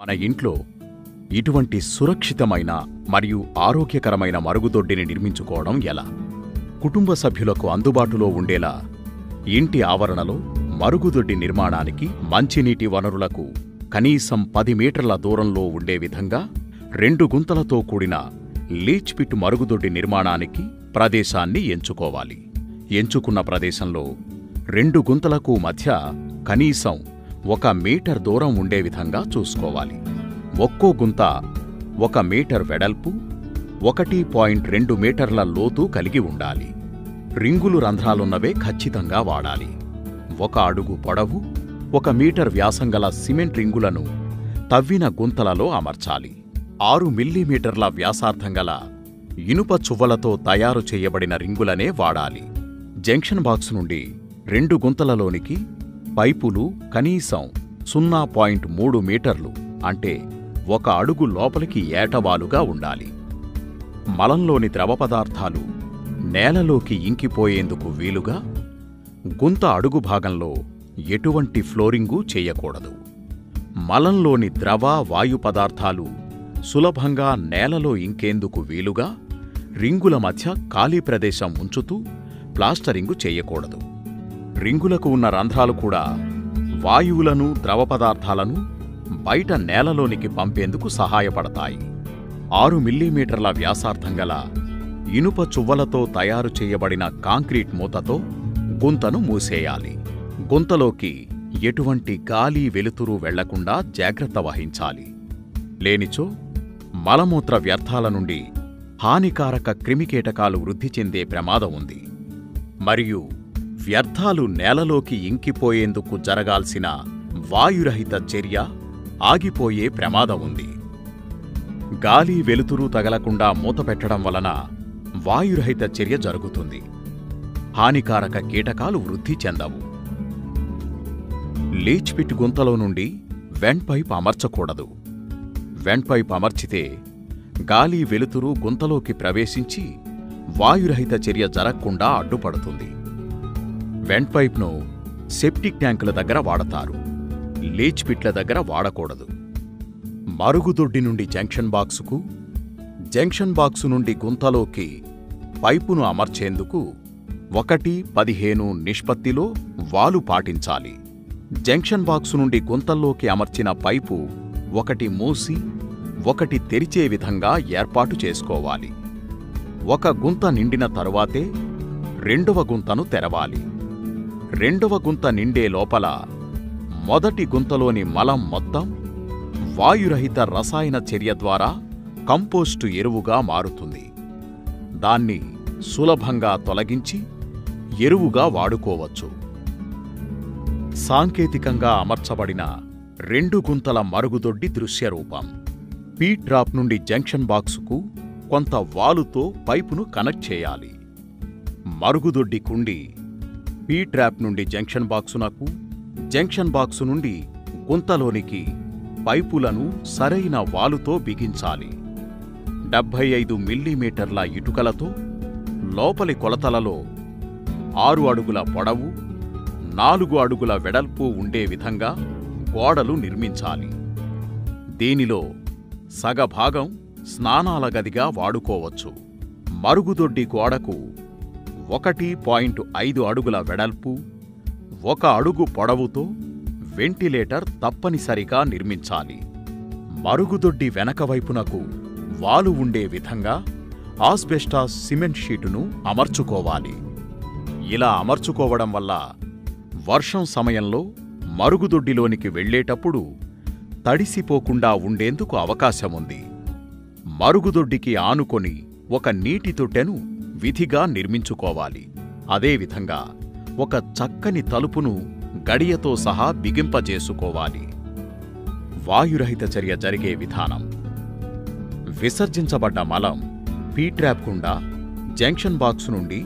మన ఇంట్లో ఇటువంటి సురక్షితమైన మరియు ఆరోగ్యకరమైన మరుగుదొడ్డిని నిర్మించుకోవడం ఎలా? కుటుంబ సభ్యులకు అందుబాటులో ఉండేలా ఇంటి ఆవరణలో మరుగుదొడ్డి నిర్మాణానికి మంచినీటి వనరులకు కనీసం 10 మీటర్ల దూరంలో ఉండే విధంగా 2 గుంతలతో కూడిన లీచ్ పిట్ మరుగుదొడ్డి నిర్మాణానికి ప్రదేశాన్ని ఎంచుకోవాలి. ఎంచుకున్న ప్రదేశంలో 2 గుంతలకు మధ్య కనీసం 1 మీటర్ దూరం ఉండే విధంగా చూసుకోవాలి. ఒక్కో గుంత 1 మీటర్ వెడల్పు, 1.2 మీటర్ల లోతు కలిగి ఉండాలి. రింగులు రంధ్రాలున్నవే ఖచ్చితంగా వాడాలి. 1 అడుగు పొడవు, 1 మీటర్ వ్యాసం గల సిమెంట్ రింగులను తవ్విన గుంతలలో అమర్చాలి. 6 మిల్లీమీటర్ల వ్యాసార్థం గల ఇనుప చువ్వలతో తయారు చేయబడిన రింగులనే వాడాలి. జంక్షన్ బాక్స్ నుండి 2 గుంతలలోనికి పైపులు కనీసం 0.3 మీటర్లు అంటే 1 అడుగు లోపలికి ఏటవాలుగా ఉండాలి. మలంలోని ద్రవ పదార్థాలు నేలలోకి ఇంకిపోయేందుకు వీలుగా గుంత అడుగు భాగంలో ఎటువంటి ఫ్లోరింగు చేయకూడదు. మలంలోని ద్రవ వాయు పదార్థాలు సులభంగా నేలలో ఇంకేందుకు వీలుగా రింగుల మధ్య ఖాళీ ప్రదేశం ఉంచుతూ ప్లాస్టరింగు చేయకూడదు. రింగులకు ఉన్న రంధ్రాలు కూడా వాయువులను ద్రవ పదార్థాలను బయట నేలలోనికి పంపేందుకు సహాయపడతాయి. 6 మిల్లీమీటర్ల వ్యాసార్థం గల ఇనుప చువ్వలతో తయారు చేయబడిన కాంక్రీట్ మూతతో గుంతను మూసేయాలి. గుంతలోకి ఎటువంటి గాలి వెలుతురు వెళ్లకుండా జాగ్రత్త వహించాలి. లేనిచో మలమూత్ర వ్యర్థాల నుండి హానికారక క్రిమికీటకాలు వృద్ధి చెందే ప్రమాదం ఉంది. మరియు వ్యర్థాలు నేలలోకి ఇంకిపోయేందుకు జరగాల్సిన వాయురహిత చర్య ఆగిపోయే ప్రమాదం ఉంది. గాలి వెలుతురు తగలకుండా మూతపెట్టడం వలన వాయురహిత చర్య జరుగుతుంది. హానికారక కీటకాలు వృద్ధి చెందవు. లీచ్ పిట్ గుంతలో నుండి వెంట్ పైప్ అమర్చకూడదు. వెంట్ పైప్ అమర్చితే గాలి వెలుతురు గుంతలోకి ప్రవేశించి వాయురహిత చర్య జరగకుండా అడ్డుపడుతుంది. వెంట్ పైప్ను సెప్టిక్ ట్యాంకుల దగ్గర వాడతారు. లీచ్ పిట్ల దగ్గర వాడకూడదు. మరుగుదొడ్డి నుండి జంక్షన్ బాక్సుకు, జంక్షన్ బాక్సు నుండి గుంతలోకి పైపును అమర్చేందుకు 1:15 నిష్పత్తిలో వాలు పాటించాలి. జంక్షన్ బాక్సు నుండి గుంతల్లోకి అమర్చిన పైపు 1 మూసి 1 తెరిచే విధంగా ఏర్పాటు చేసుకోవాలి. 1 గుంత నిండిన తరువాతే 2వ గుంతను తెరవాలి. 2వ గుంత నిండే లోపల మొదటి గుంతలోని మలం మొత్తం వాయురహిత రసాయన చర్య ద్వారా కంపోస్టు ఎరువుగా మారుతుంది. దాన్ని సులభంగా తొలగించి ఎరువుగా వాడుకోవచ్చు. సాంకేతికంగా అమర్చబడిన 2 గుంతల మరుగుదొడ్డి దృశ్యరూపం. పీ ట్రాప్ నుండి జంక్షన్ బాక్సుకు కొంత వాలుతో పైపును కనెక్ట్ చేయాలి. మరుగుదొడ్డి కుండి పీ ట్రాప్ నుండి జంక్షన్ బాక్సునకు, జంక్షన్ బాక్సు నుండి గుంతలోనికి పైపులను సరైన వాలుతో బిగించాలి. 75 మిల్లీమీటర్ల ఇటుకలతో లోపలి కొలతలలో 6 అడుగుల పొడవు, 4 అడుగుల వెడల్పు ఉండే విధంగా గోడలు నిర్మించాలి. దీనిలో సగభాగం స్నానాల గదిగా వాడుకోవచ్చు. మరుగుదొడ్డి గోడకు 1.5 అడుగుల వెడల్పు, 1 అడుగు పొడవుతో వెంటిలేటర్ తప్పనిసరిగా నిర్మించాలి. మరుగుదొడ్డి వెనక వైపునకు వాలు ఉండే విధంగా ఆస్బెస్టాస్ సిమెంట్ షీటును అమర్చుకోవాలి. ఇలా అమర్చుకోవడం వల్ల వర్షం సమయంలో మరుగుదొడ్డిలోనికి వెళ్లేటప్పుడు తడిసిపోకుండా ఉండేందుకు అవకాశముంది. మరుగుదొడ్డికి ఆనుకొని 1 నీటి తొట్టెను విధిగా నిర్మించుకోవాలి. అదేవిధంగా 1 చక్కని తలుపును గడియతో సహా బిగింపజేసుకోవాలి. వాయురహిత చర్య జరిగే విధానం. విసర్జించబడ్డ మలం పీ ట్రాప్ గుండా జంక్షన్ బాక్సు నుండి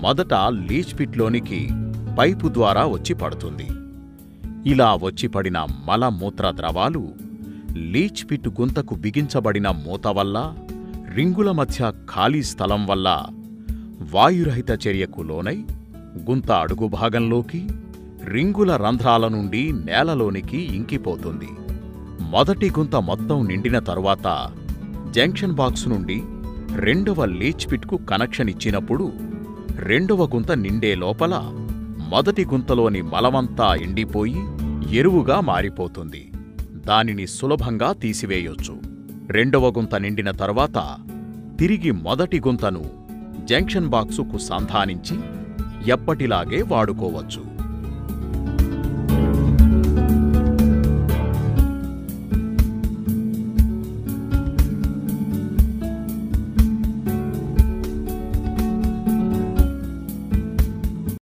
మొదట లీచ్ పిట్లోనికి పైపు ద్వారా వచ్చి పడుతుంది. ఇలా వచ్చి పడిన మలమూత్ర ద్రవాలు లీచ్ పిట్ గుంతకు బిగించబడిన మూత వల్ల, రింగుల మధ్య ఖాళీ స్థలం వల్ల వాయురహిత చర్యకు లోనై గుంత అడుగు భాగంలోకి రింగుల రంధ్రాల నుండి నేలలోనికి ఇంకిపోతుంది. మొదటి గుంత మొత్తం నిండిన తరువాత జంక్షన్ బాక్స్ నుండి రెండవ లీచ్ పిట్కు కనెక్షన్ ఇచ్చినప్పుడు రెండవ గుంత నిండే లోపల మొదటి గుంతలోని మలమంతా ఎండిపోయి ఎరువుగా మారిపోతుంది. దానిని సులభంగా తీసివేయొచ్చు. రెండవ గుంత నిండిన తరువాత తిరిగి మొదటి గుంతను జంక్షన్ బాక్సుకు సంధానించి ఎప్పటిలాగే వాడుకోవచ్చు.